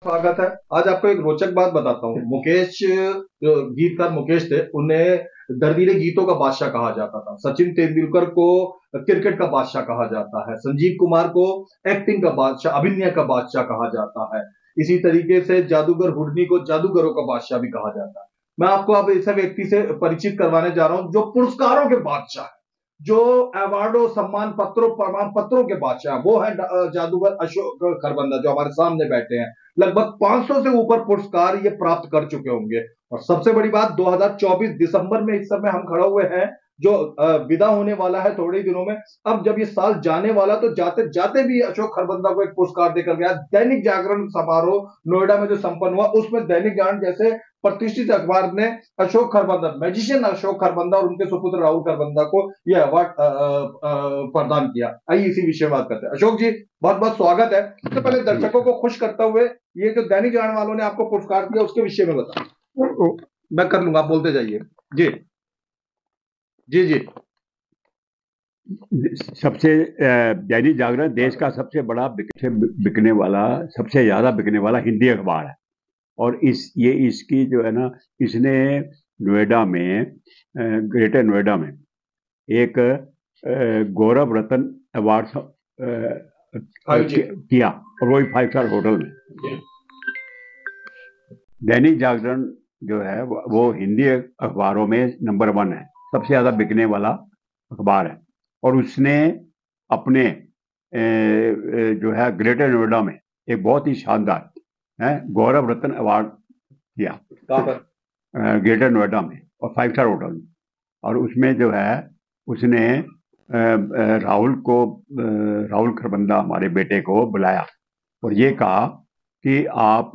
स्वागत है। आज आपको एक रोचक बात बताता हूँ। मुकेश, जो गीतकार मुकेश थे, उन्हें दर्दीले गीतों का बादशाह कहा जाता था। सचिन तेंदुलकर को क्रिकेट का बादशाह कहा जाता है। संजीव कुमार को एक्टिंग का बादशाह, अभिनय का बादशाह कहा जाता है। इसी तरीके से जादूगर हुडनी को जादूगरों का बादशाह भी कहा जाता है। मैं आपको अब ऐसे व्यक्ति से परिचित करवाने जा रहा हूँ जो पुरस्कारों के बादशाह है, जो अवार्डों, सम्मान पत्रों, प्रमाण पत्रों के बादशाह, वो है जादूगर अशोक खरबंदा, जो हमारे सामने बैठे हैं। लगभग 500 से ऊपर पुरस्कार ये प्राप्त कर चुके होंगे। और सबसे बड़ी बात, 2024 दिसंबर में इस समय हम खड़े हुए हैं, जो विदा होने वाला है थोड़े ही दिनों में। अब जब ये साल जाने वाला, तो जाते जाते भी अशोक खरबंदा को एक पुरस्कार देकर गया। दैनिक जागरण समारोह नोएडा में जो संपन्न हुआ, उसमें दैनिक जागरण जैसे प्रतिष्ठित अखबार ने अशोक खरबंदा, मैजिशियन अशोक खरबंदा और उनके सुपुत्र राहुल खरबंदा को यह अवार्ड प्रदान किया। आइए इसी विषय में बात करते हैं। अशोक जी, बहुत बहुत स्वागत है। सबसे पहले दर्शकों को खुश करते हुए, ये जो दैनिक जागरण वालों ने आपको पुरस्कार दिया, उसके विषय में बताओ। मैं कर लूंगा, आप बोलते जाइए। जी जी जी। सबसे दैनिक जागरण देश का सबसे बड़ा बिकने वाला, सबसे ज्यादा बिकने वाला हिंदी अखबार है। और इसकी जो है ना, इसने नोएडा में, ग्रेटर नोएडा में एक गौरव रत्न अवार्ड किया, और वो 5 स्टार होटल में। दैनिक जागरण जो है वो हिंदी अखबारों में नंबर 1 है, सबसे ज्यादा बिकने वाला अखबार है। और उसने अपने जो है ग्रेटर नोएडा में एक बहुत ही शानदार गौरव रत्न अवार्ड किया, ग्रेटर नोएडा में, और 5 स्टार होटल में। और उसमें जो है उसने राहुल खरबंदा, हमारे बेटे को बुलाया और ये कहा कि आप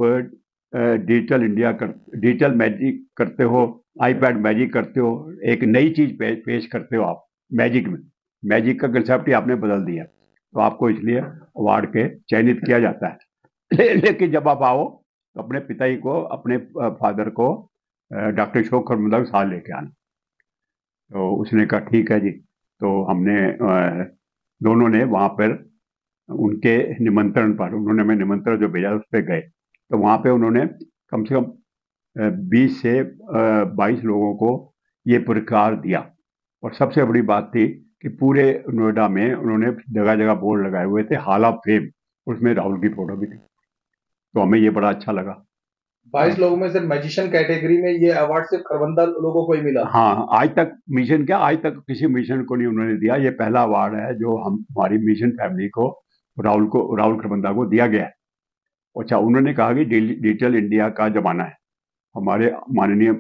डिजिटल मैजिक करते हो, आईपैड मैजिक करते हो, एक नई चीज पेश करते हो आप मैजिक में। मैजिक का कंसेप्ट ही आपने बदल दिया, तो आपको इसलिए अवार्ड के चयनित किया जाता है। लेकिन जब आप आओ तो अपने पिताजी को, अपने फादर को, डॉक्टर अशोक खरबंदा के साथ लेके आना। तो उसने कहा ठीक है जी। तो हमने दोनों ने वहाँ पर उनके निमंत्रण पर, उन्होंने हमें निमंत्रण जो भेजा उस पर गए। तो वहाँ पे उन्होंने कम से कम 20 से 22 लोगों को ये पुरस्कार दिया। और सबसे बड़ी बात थी कि पूरे नोएडा में उन्होंने जगह जगह बोर्ड लगाए हुए थे, हॉल ऑफ फेम, उसमें राहुल की फोटो भी थी। तो हमें ये बड़ा अच्छा लगा। 22 लोगों में से मैजिशियन कैटेगरी में ये अवार्ड सिर्फ खरबंदा लोगों को ही मिला। हाँ, आज तक मिशन क्या, आज तक किसी मिशन को नहीं उन्होंने दिया। ये पहला अवार्ड है जो हमारी मिशन फैमिली को, राहुल खरबंदा को दिया गया है। अच्छा, उन्होंने कहा कि डिजिटल इंडिया का जमाना है। हमारे माननीय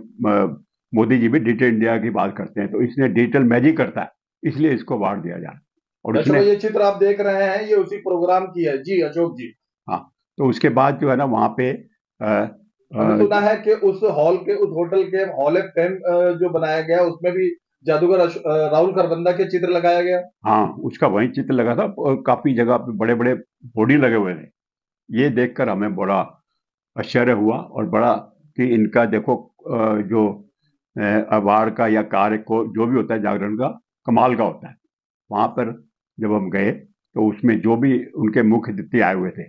मोदी जी भी डिजिटल इंडिया की बात करते हैं, तो इसने डिजिटल मैजिक करता है, इसलिए इसको अवार्ड दिया जा रहा है। और दर्शकों, उसने, ये चित्र आप देख रहे हैं, ये उसी प्रोग्राम की है। जी अशोक जी। हाँ, तो उसके बाद जो है ना वहाँ पे मैंने सुना है कि उस हॉल के, उस होटल के हॉल ऑफ फेम जो बनाया गया, उसमें भी जादूगर राहुल खरबंदा के चित्र लगाया गया। हाँ, उसका वही चित्र लगा था, और काफी जगह पे बड़े बड़े होर्डिंग लगे हुए थे। ये देखकर हमें बड़ा आश्चर्य हुआ, और बड़ा कि इनका देखो, जो अवार्ड का या कार्य को जो भी होता है जागरण का, कमाल का होता है। वहां पर जब हम गए तो उसमें जो भी उनके मुख्य अतिथि आए हुए थे,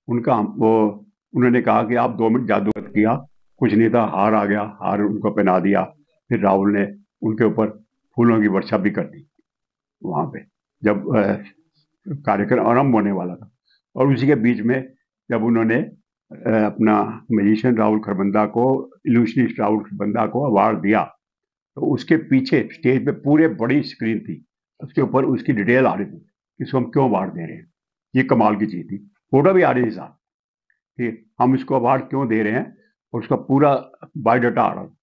उनका वो उन्होंने कहा कि आप 2 मिनट जादू किया, कुछ नहीं था, हार आ गया, हार उनको पहना दिया। फिर राहुल ने उनके ऊपर फूलों की वर्षा भी कर दी वहां पे, जब कार्यक्रम आरंभ होने वाला था। और उसी के बीच में जब उन्होंने अपना मैजिशियन राहुल खरबंदा को, इल्यूशनिस्ट राहुल खरबंदा को अवार्ड दिया, तो उसके पीछे स्टेज पे पूरे बड़ी स्क्रीन थी, उसके ऊपर उसकी डिटेल आ रही थी कि इसको हम क्यों अवार्ड दे रहे हैं। ये कमाल की चीज थी, फोटो भी आ रही थी साथ कि हम इसको अवार्ड क्यों दे रहे हैं, और उसका पूरा बायोडाटा आ रहा था।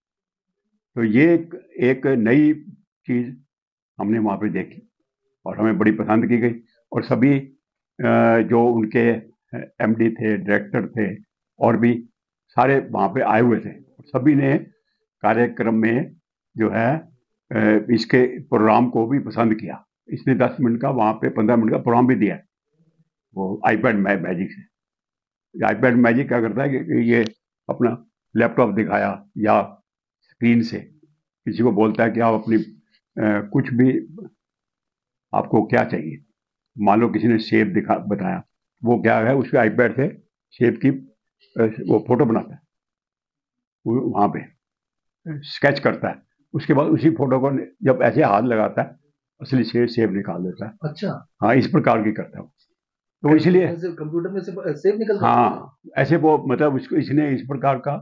तो ये एक नई चीज हमने वहां पे देखी, और हमें बड़ी पसंद की गई। और सभी जो उनके एमडी थे, डायरेक्टर थे, और भी सारे वहाँ पे आए हुए थे, सभी ने कार्यक्रम में जो है इसके प्रोग्राम को भी पसंद किया। इसने 10 मिनट का, वहाँ पे 15 मिनट का प्रोग्राम भी दिया है, वो आईपैड मैजिक से। आईपैड मैजिक क्या करता है कि ये अपना लैपटॉप दिखाया या स्क्रीन से किसी को बोलता है कि आप अपनी कुछ भी, आपको क्या चाहिए, मान लो किसी ने शेप बताया, वो क्या है उसके आईपैड से शेप की वो फोटो बनाता है, वहां पे स्केच करता है, उसके बाद उसी फोटो को जब ऐसे हाथ लगाता है असली सेब निकाल देता है। अच्छा, हाँ, इस प्रकार की करता है तो इसलिए कंप्यूटर में से सेब निकलता है। हाँ, ऐसे वो मतलब उसको इसने इस प्रकार का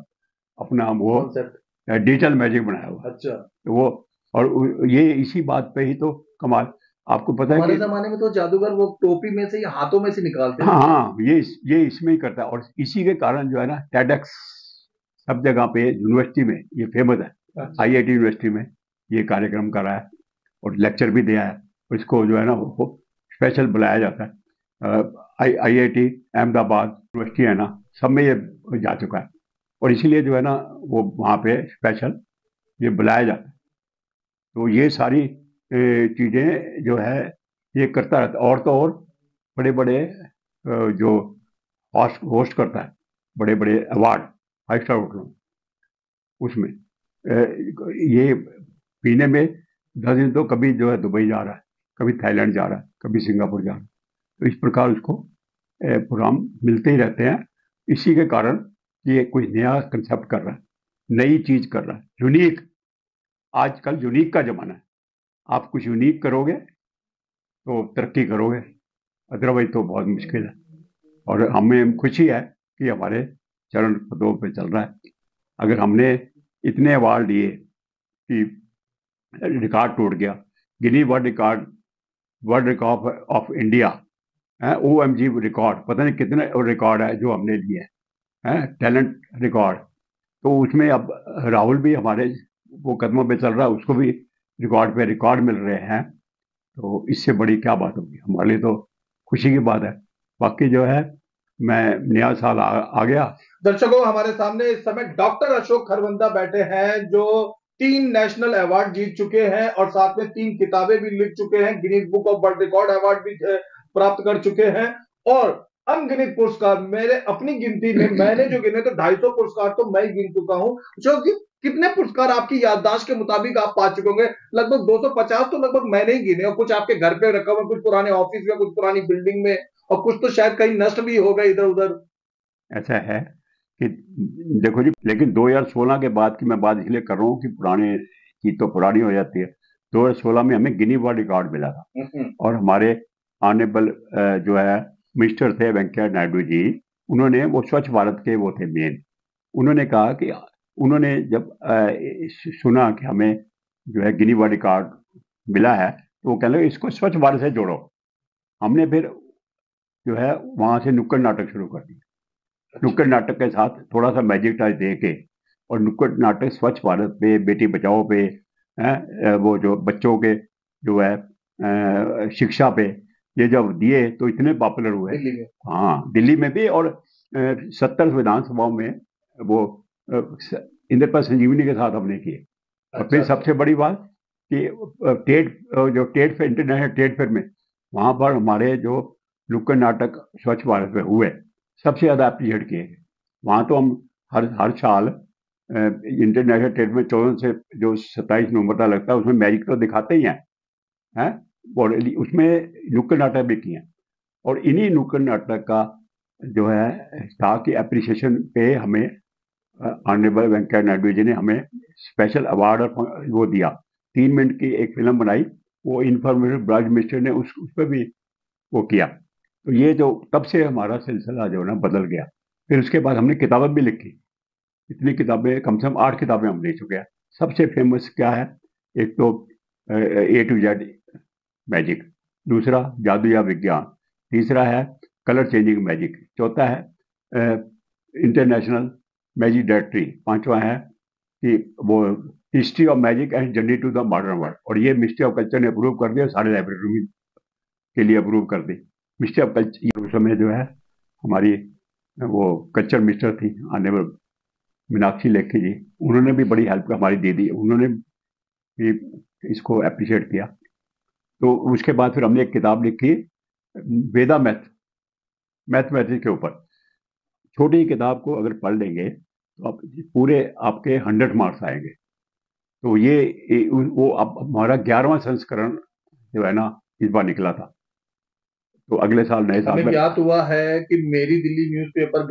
अपना वो कॉन्सेप्ट। डिजिटल मैजिक बनाया हुआ है। अच्छा, तो वो और ये इसी बात पे ही तो कमाल। आपको पता है हमारे कि जमाने में तो जादूगर वो टोपी में से या हाथों में से निकालते हाँ थे। हाँ, ये इसमें ही करता है और इसी के कारण जो है ना टेडेक्स सब जगह पे यूनिवर्सिटी में ये फेमस है। अच्छा, आईआईटी यूनिवर्सिटी में ये कार्यक्रम करा है और लेक्चर भी दिया है और इसको जो है ना वो स्पेशल बुलाया जाता है। आईआईटी अहमदाबाद यूनिवर्सिटी है ना, सब में ये जा चुका है और इसीलिए जो है ना वो वहाँ पे स्पेशल ये बुलाया जाता है। तो ये सारी चीज़ें जो है ये करता रहता है और तो और बड़े बड़े जो होस्ट होस्ट करता है बड़े बड़े अवार्ड 5 स्टार होटलों में, उसमें ये महीने में 10 दिन तो कभी जो है दुबई जा रहा है, कभी थाईलैंड जा रहा है, कभी सिंगापुर जा रहा है। तो इस प्रकार उसको प्रोग्राम मिलते ही रहते हैं। इसी के कारण ये कोई नया कंसेप्ट कर रहा है, नई चीज कर रहा है, यूनिक। आजकल यूनिक का जमाना है, आप कुछ यूनिक करोगे तो तरक्की करोगे, अदरवाइज तो बहुत मुश्किल है। और हमें खुशी है कि हमारे चरण पदों पे चल रहा है। अगर हमने इतने अवार्ड लिए कि रिकॉर्ड टूट गया, गिनी वर्ल्ड रिकॉर्ड ऑफ इंडिया है, OMG रिकॉर्ड, पता नहीं कितने रिकॉर्ड है जो हमने लिए हैं, टैलेंट रिकॉर्ड। तो उसमें अब राहुल भी हमारे वो कदमों पे चल रहा है, उसको भी रिकॉर्ड पे रिकॉर्ड मिल रहे हैं। तो इससे बड़ी क्या बात होगी, हमारे लिए तो खुशी की बात है। बाकी जो है मैं नया साल आ गया। दर्शकों, हमारे सामने इस समय डॉक्टर अशोक खरबंदा बैठे हैं जो 3 नेशनल अवार्ड जीत चुके हैं और साथ में 3 किताबें भी लिख चुके हैं, Guinness book of world record award भी प्राप्त कर चुके हैं और अनगिनत पुरस्कार मेरे अपनी गिनती में मैंने जो गिने तो 250 पुरस्कार तो मैं ही गिन चुका हूं। जो कि कितने पुरस्कार आपकी याददाश्त के मुताबिक आप पा चुके होंगे? लगभग 250 तो लगभग मैंने ही गिने और कुछ आपके घर पे रखा हुआ, कुछ पुराने ऑफिस में, कुछ पुरानी बिल्डिंग में और कुछ तो शायद कहीं नष्ट भी हो गए इधर उधर। ऐसा है कि देखो जी, लेकिन 2016 के बाद की मैं बात इसलिए कर रहा हूँ कि पुराने चीज तो पुरानी हो जाती है। 2016 में हमें गिनी वर्ल्ड रिकॉर्ड मिला था और हमारे ऑनरेबल जो है मिनिस्टर थे वेंकैया नायडू जी, उन्होंने वो स्वच्छ भारत के वो थे मेन। उन्होंने कहा कि उन्होंने जब सुना कि हमें जो है गिनी वर्ल्ड रिकॉर्ड मिला है तो वो कहने लगे इसको स्वच्छ भारत से जोड़ो। हमने फिर जो है वहां से नुक्कड़ नाटक शुरू कर दिया। नुक्कड़ नाटक के साथ थोड़ा सा मैजिक टच दे के और नुक्कड़ नाटक स्वच्छ भारत पे, बेटी बचाओ पे, वो जो बच्चों के जो है शिक्षा पे, ये जब दिए तो इतने पॉपुलर हुए। दिल्ली में। हाँ, दिल्ली में भी और 70 विधानसभाओं में वो इंद्रपाल संजीवनी के साथ हमने किए। और फिर सबसे बड़ी बात कि टेट जो टेट फेयर, इंटरनेशनल टेट फेयर में वहाँ पर हमारे जो नुक्कड़ नाटक स्वच्छ भारत में हुए सबसे ज़्यादा अप्रिशिएट किए गए। वहाँ तो हम हर साल इंटरनेशनल ट्रेड में 14 से जो 27 नवंबर तक लगता है उसमें मैजिक तो दिखाते ही हैं और उसमें नुक्कड़ नाटक भी किए हैं। और इन्हीं नुक्कड़ नाटक का जो है था कि अप्रिसिएशन पे हमें ऑनरेबल वेंकैया नायडू जी ने हमें स्पेशल अवार्ड और वो दिया। 3 मिनट की एक फिल्म बनाई, वो इन्फॉर्मेशन ब्राज मिनिस्टर ने उस पर भी वो किया। तो ये जो तब से हमारा सिलसिला जो है ना बदल गया। फिर उसके बाद हमने किताबें भी लिखी, इतनी किताबें, कम से कम 8 किताबें हम लिख चुके हैं। सबसे फेमस क्या है, एक तो A to Z मैजिक, दूसरा जादू या विज्ञान, तीसरा है कलर चेंजिंग मैजिक, चौथा है इंटरनेशनल मैजिक डायरेक्टरी, पांचवा है कि वो history of magic and journey to the modern world. और ये मिनिस्ट्री ऑफ कल्चर ने अप्रूव कर दिया, सारे लाइब्रेरी के लिए अप्रूव कर दी। मिनिस्ट्री ऑफ कल्चर उस समय जो है हमारी वो कल्चर मिनिस्टर थी ऑनरेबल मीनाक्षी लेखी जी, उन्होंने भी बड़ी हेल्प हमारी दे दी, उन्होंने भी इसको अप्रिशिएट किया। तो उसके बाद फिर हमने एक किताब लिखी वेदा मैथमेटिक्स के ऊपर। छोटी किताब को अगर पढ़ लेंगे तो आप पूरे आपके 100 मार्क्स आएंगे। तो वो अब हमारा 11वां संस्करण जो है ना इस बार निकला था। तो अगले साल नए साल हमें में। ज्ञात हुआ है कि मेरी दिल्ली न्यूज़पेपर,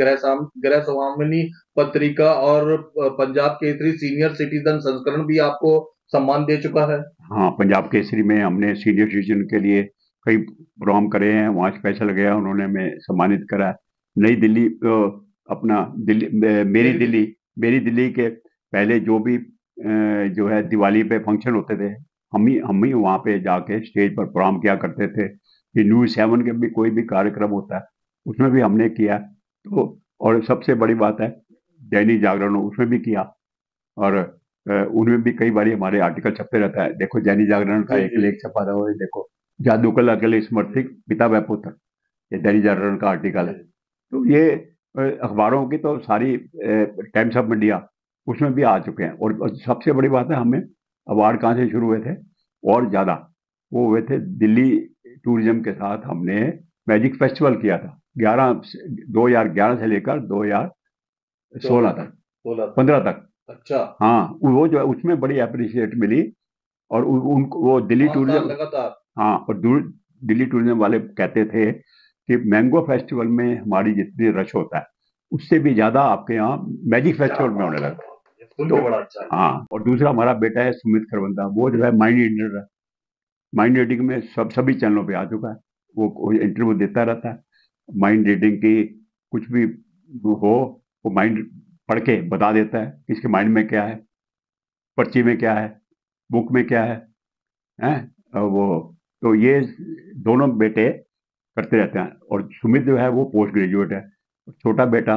गृह स्वामिनी पत्रिका और पंजाब केसरी सीनियर सिटीजन संस्करण भी आपको सम्मान दे चुका है। हाँ, पंजाब केसरी में हमने सीनियर सिटीजन के लिए कई प्रोग्राम करे हैं, वहाँ स्पेशल गया, उन्होंने हमें सम्मानित करा है। नई दिल्ली अपना दिल्ली मेरी दिल्ली के पहले जो भी जो है दिवाली पे फंक्शन होते थे, हम ही वहाँ पे जाके स्टेज पर प्रोग्राम किया करते थे। कि न्यूज़ 7 के भी कोई भी कार्यक्रम होता है उसमें भी हमने किया। तो और सबसे बड़ी बात है दैनिक जागरण, उसमें भी किया। और उनमें भी कई बार हमारे आर्टिकल छपते रहता है। देखो दैनिक जागरण का जी एक जी। लेख छपा था, वो देखो, जादू कला के लिए समर्थित पिता व पुत्र, ये दैनिक जागरण का आर्टिकल है। तो ये अखबारों की तो सारी टाइम्स ऑफ इंडिया उसमें भी आ चुके हैं। और सबसे बड़ी बात है, हमें अवार्ड कहाँ से शुरू हुए थे और ज़्यादा, वो हुए थे दिल्ली टूरिज्म के साथ। हमने मैजिक फेस्टिवल किया था 2011 से लेकर 2016 तक, 15 तक। अच्छा। हाँ, वो जो है उसमें बड़ी अप्रिशिएट मिली। और उनको वो दिल्ली 5 साल टूरिज्म, लगातार। हाँ, और दिल्ली टूरिज्म वाले कहते थे कि मैंगो फेस्टिवल में हमारी जितनी रश होता है उससे भी ज्यादा आपके यहाँ मैजिक फेस्टिवल में होने लगा। ये सुन के तो बड़ा अच्छा है। हाँ, और दूसरा हमारा बेटा है सुमित खरबंदा, वो जो है माइंड रीडर है। माइंड रीडिंग में सभी चैनलों पे आ चुका है। वो इंटरव्यू देता रहता है। माइंड रीडिंग की कुछ भी हो, वो माइंड पढ़ के बता देता है कि इसके माइंड में क्या है, पर्ची में क्या है, बुक में क्या है वो। तो ये दोनों बेटे करते रहते हैं। और सुमित जो है वो पोस्ट ग्रेजुएट है। छोटा बेटा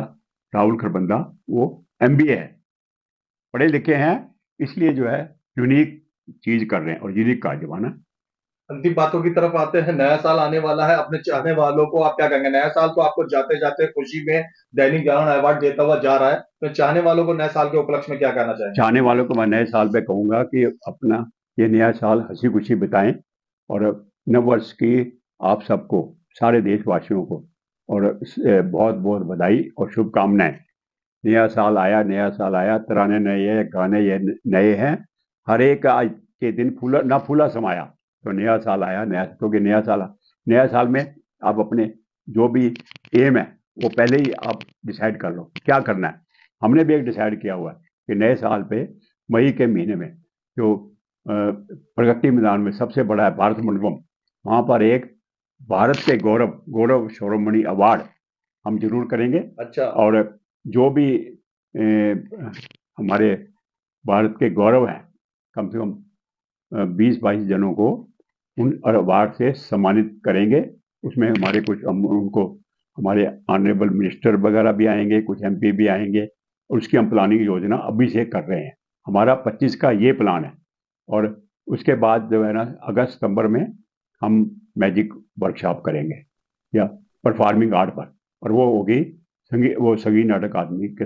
राहुल खरबंदा वो एमबीए है। पढ़े लिखे हैं, इसलिए जो है यूनिक चीज कर रहे हैं, और यूनिक का जमाना है। अंतिम बातों की तरफ आते हैं। नया साल आने वाला है, अपने चाहने वालों को आप क्या कहेंगे? नया साल तो आपको जाते जाते खुशी में दैनिक जागरण अवार्ड देता हुआ जा रहा है, तो चाहने वालों को नए साल के उपलक्ष्य में क्या कहना चाहेंगे? चाहने वालों को मैं नए साल पे कहूंगा कि अपना ये नया साल हंसी खुशी बिताएं। और नव वर्ष की आप सबको, सारे देशवासियों को, और बहुत बहुत बधाई और शुभकामनाएं। नया साल आया, तराने नए हैं, गाने ये नए हैं। हर एक आज के दिन फूला ना फूला समाया। तो नया साल आया, नया, क्योंकि नया साल में आप अपने जो भी एम है वो पहले ही आप डिसाइड कर लो क्या करना है। हमने भी एक डिसाइड किया हुआ है कि नए साल पे मई के महीने में जो प्रगति मैदान में सबसे बड़ा है भारत मंडपम, वहां पर एक भारत के गौरव गौरव शिरोमणि अवार्ड हम जरूर करेंगे। अच्छा। और जो भी हमारे भारत के गौरव हैं, कम से कम 20-22 जनों को उन अवार्ड से सम्मानित करेंगे। उसमें हमारे कुछ उनको हमारे ऑनरेबल मिनिस्टर वगैरह भी आएंगे, कुछ एमपी भी आएंगे। और उसकी हम प्लानिंग योजना अभी से कर रहे हैं। हमारा 25 का ये प्लान है। और उसके बाद जो है ना, अगस्त सितंबर में हम मैजिक वर्कशॉप करेंगे या परफॉर्मिंग आर्ट पर। और वो होगी संगीत नाटक अकादमी के